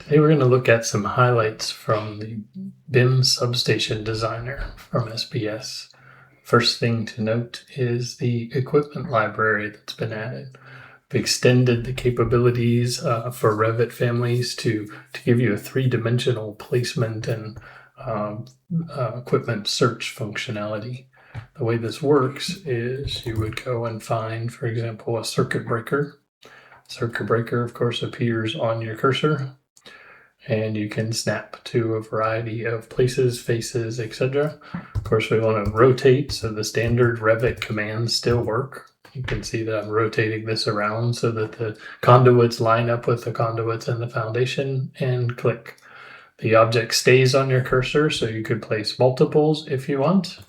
Today we're going to look at some highlights from the BIM Substation Designer from SBS. First thing to note is the equipment library that's been added. We've extended the capabilities for Revit families to give you a three-dimensional placement and equipment search functionality. The way this works is you would go and find, for example, a circuit breaker. Circuit breaker, of course, appears on your cursor, and you can snap to a variety of places, faces, etc. Of course, we want to rotate, so the standard Revit commands still work. You can see that I'm rotating this around so that the conduits line up with the conduits in the foundation, and click. The object stays on your cursor, so you could place multiples if you want.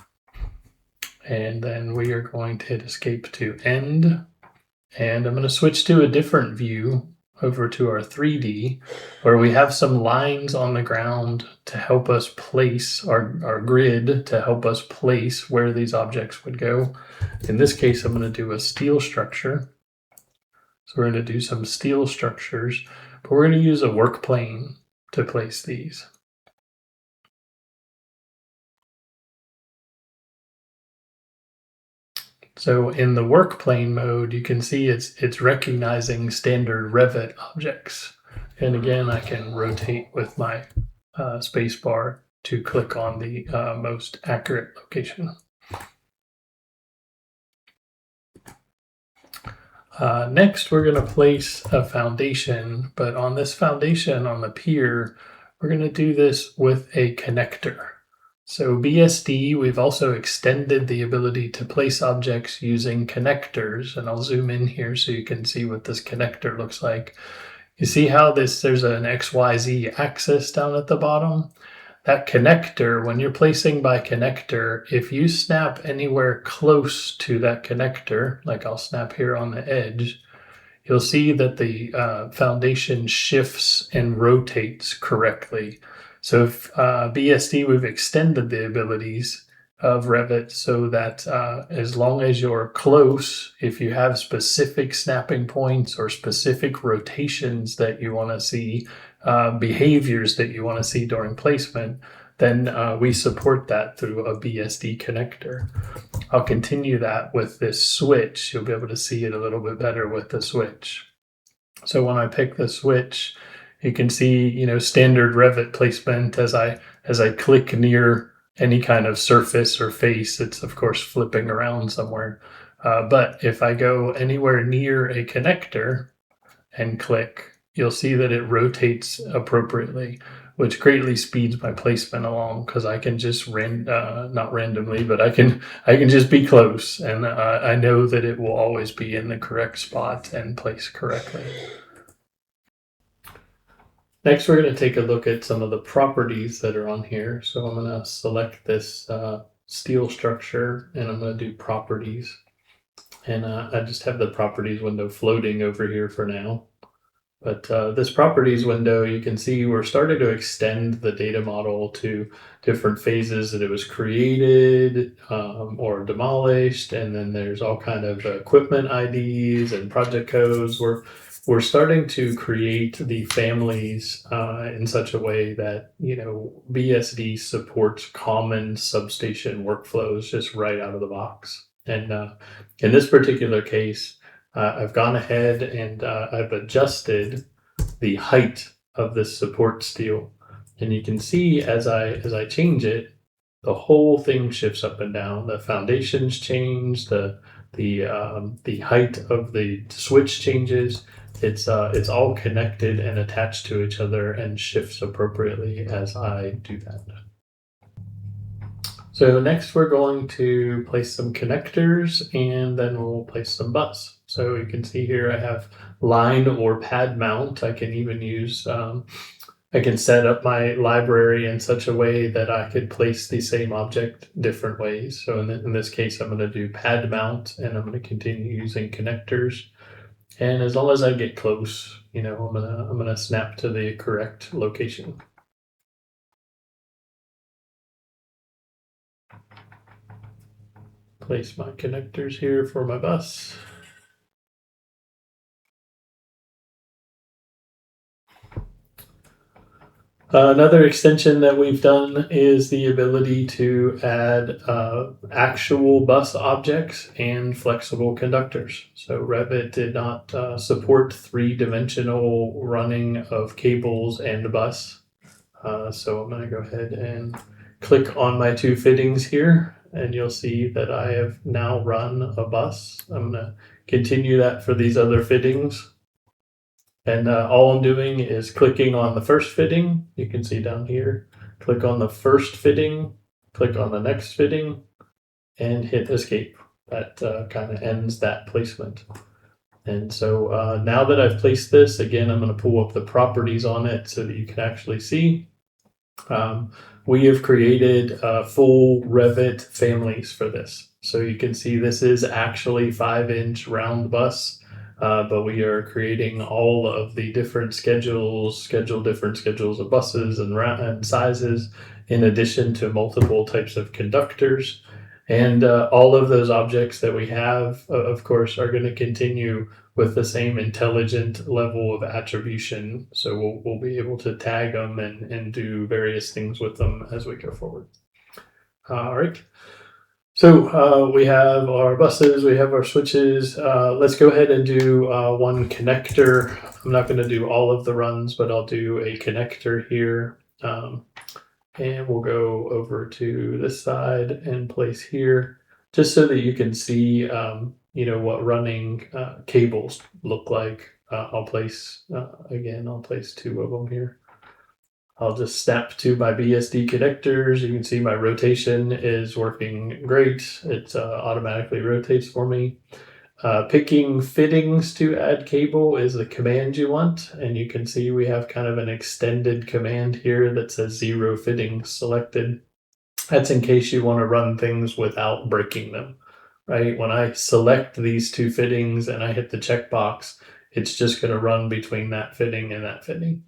And then we are going to hit escape to end. And I'm going to switch to a different view over to our 3D, where we have some lines on the ground to help us place our grid, to help us place where these objects would go. In this case, I'm going to do a steel structure. So we're going to do some steel structures, but we're going to use a work plane to place these. So in the work plane mode, you can see it's recognizing standard Revit objects. And again, I can rotate with my space bar to click on the most accurate location. Next, we're going to place a foundation, but on this foundation on the pier, we're going to do this with a connector. So BSD, we've also extended the ability to place objects using connectors, and I'll zoom in here so you can see what this connector looks like. You see how there's an XYZ axis down at the bottom? That connector, when you're placing by connector, if you snap anywhere close to that connector, like I'll snap here on the edge, you'll see that the foundation shifts and rotates correctly. So if BSD, we've extended the abilities of Revit so that as long as you're close, if you have specific snapping points or specific rotations that you want to see, behaviors that you want to see during placement, then we support that through a BSD connector. I'll continue that with this switch. You'll be able to see it a little bit better with the switch. So when I pick the switch, you can see, standard Revit placement as I click near any kind of surface or face, it's of course flipping around somewhere. But if I go anywhere near a connector and click, you'll see that it rotates appropriately, which greatly speeds my placement along, because I can just not randomly, but I can just be close, and I know that it will always be in the correct spot and placed correctly. Next, we're going to take a look at some of the properties that are on here. So I'm going to select this steel structure, and I'm going to do properties. And I just have the properties window floating over here for now. But this properties window, you can see we're starting to extend the data model to different phases that it was created or demolished. And then there's all kind of equipment IDs and project codes. We're starting to create the families in such a way that, BSD supports common substation workflows just right out of the box. And in this particular case, I've gone ahead and I've adjusted the height of this support steel. And you can see as I change it, the whole thing shifts up and down. The foundations change, the height of the switch changes. It's all connected and attached to each other and shifts appropriately as I do that. So next we're going to place some connectors, and then we'll place some bus. So you can see here I have line or pad mount. I can even use, I can set up my library in such a way that I could place the same object different ways. So in this case, I'm going to do pad mount, and I'm going to continue using connectors. And as long as I get close, I'm gonna snap to the correct location. Place my connectors here for my bus. Another extension that we've done is the ability to add actual bus objects and flexible conductors. So Revit did not support three-dimensional running of cables and bus. So I'm going to go ahead and click on my two fittings here, and you'll see that I have now run a bus. I'm going to continue that for these other fittings. And all I'm doing is clicking on the first fitting. You can see down here, click on the first fitting, click on the next fitting, and hit escape. That kind of ends that placement. And so now that I've placed this, again, I'm going to pull up the properties on it so that you can actually see. We have created full Revit families for this. So you can see this is actually 5-inch round bus. But we are creating all of the different different schedules of buses and sizes, in addition to multiple types of conductors. And all of those objects that we have, of course, are going to continue with the same intelligent level of attribution. So we'll be able to tag them and do various things with them as we go forward. All right. So we have our buses, we have our switches. Let's go ahead and do one connector. I'm not going to do all of the runs, but I'll do a connector here. And we'll go over to this side and place here, just so that you can see, what running cables look like. I'll place, I'll place two of them here. I'll just snap to my BSD connectors. You can see my rotation is working great. It automatically rotates for me. Picking fittings to add cable is the command you want. And you can see we have kind of an extended command here that says 0 fittings selected. That's in case you want to run things without breaking them, right? When I select these two fittings and I hit the checkbox, it's just going to run between that fitting and that fitting.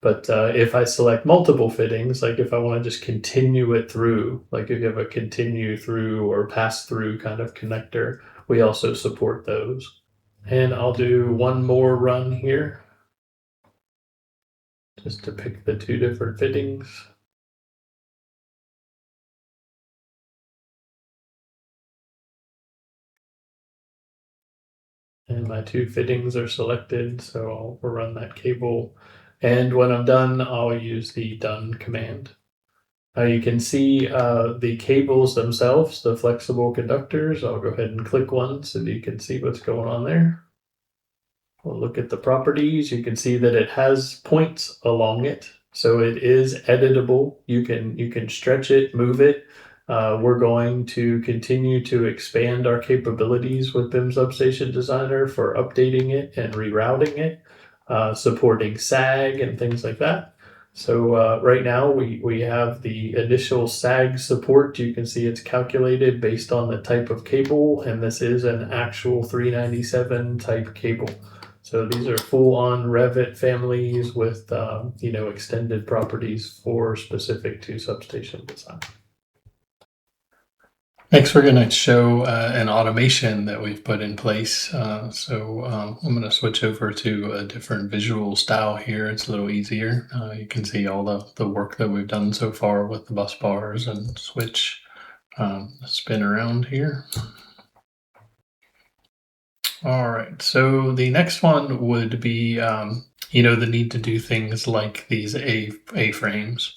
But if I select multiple fittings, like if I want to just continue it through, like if you have a continue through or pass through kind of connector, we also support those. And I'll do one more run here, just to pick the two different fittings. And my two fittings are selected, so I'll run that cable. And when I'm done, I'll use the done command. Now you can see the cables themselves, the flexible conductors. I'll go ahead and click one so that you can see what's going on there. We'll look at the properties. You can see that it has points along it, so it is editable. You can stretch it, move it. We're going to continue to expand our capabilities with BIM Substation Designer for updating it and rerouting it, supporting SAG and things like that. So right now we have the initial SAG support. You can see it's calculated based on the type of cable, and this is an actual 397 type cable. So these are full-on Revit families with extended properties for specific to substation design. Next, we're going to show an automation that we've put in place. I'm going to switch over to a different visual style here. It's a little easier. You can see all the work that we've done so far with the bus bars and switch, spin around here. All right, so the next one would be, the need to do things like these A-frames.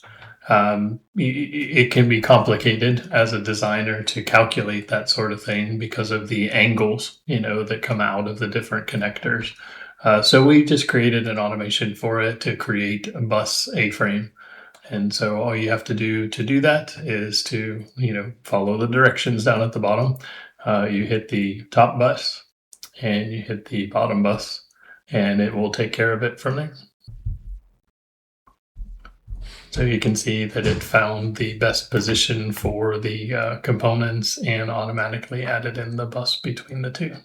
It can be complicated as a designer to calculate that sort of thing because of the angles, that come out of the different connectors. So we just created an automation for it to create a bus A-frame. And so all you have to do that is to, follow the directions down at the bottom. You hit the top bus and you hit the bottom bus, and it will take care of it from there. So you can see that it found the best position for the components and automatically added in the bus between the two.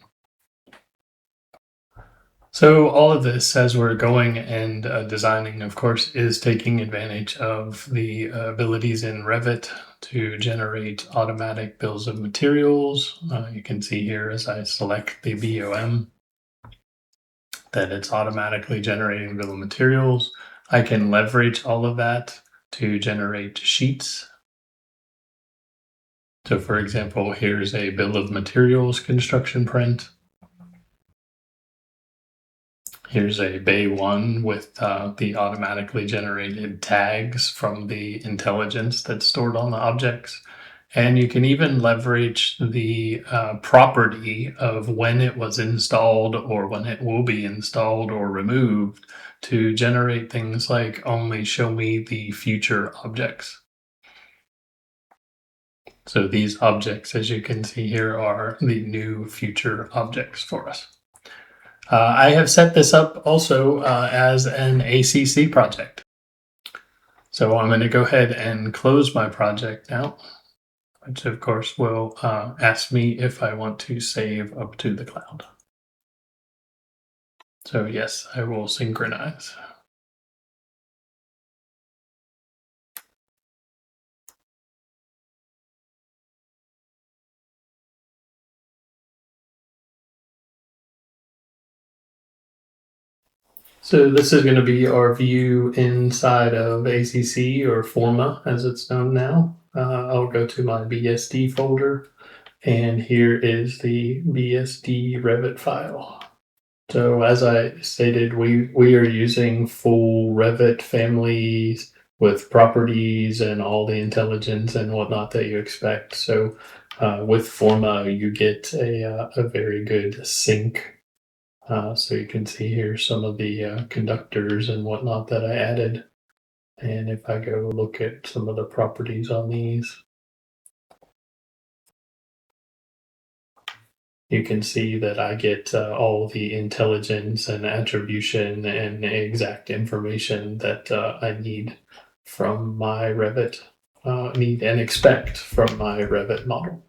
So all of this, as we're going and designing, of course, is taking advantage of the abilities in Revit to generate automatic bills of materials. You can see here as I select the BOM that it's automatically generating bill of materials. I can leverage all of that to generate sheets. So for example, here's a bill of materials construction print. Here's a Bay 1 with the automatically generated tags from the intelligence that's stored on the objects. And you can even leverage the property of when it was installed or when it will be installed or removed to generate things like only show me the future objects. So these objects, as you can see here, are the new future objects for us. I have set this up also as an ACC project. So I'm going to go ahead and close my project now, which of course will ask me if I want to save up to the cloud. So yes, I will synchronize. So this is going to be our view inside of ACC, or Forma as it's known now. I'll go to my BSD folder, and here is the BSD Revit file. So as I stated, we are using full Revit families with properties and all the intelligence and whatnot that you expect. So with Forma, you get a very good sync. So you can see here some of the conductors and whatnot that I added. And if I go look at some of the properties on these, you can see that I get all the intelligence and attribution and exact information that I need from my Revit, need and expect from my Revit model.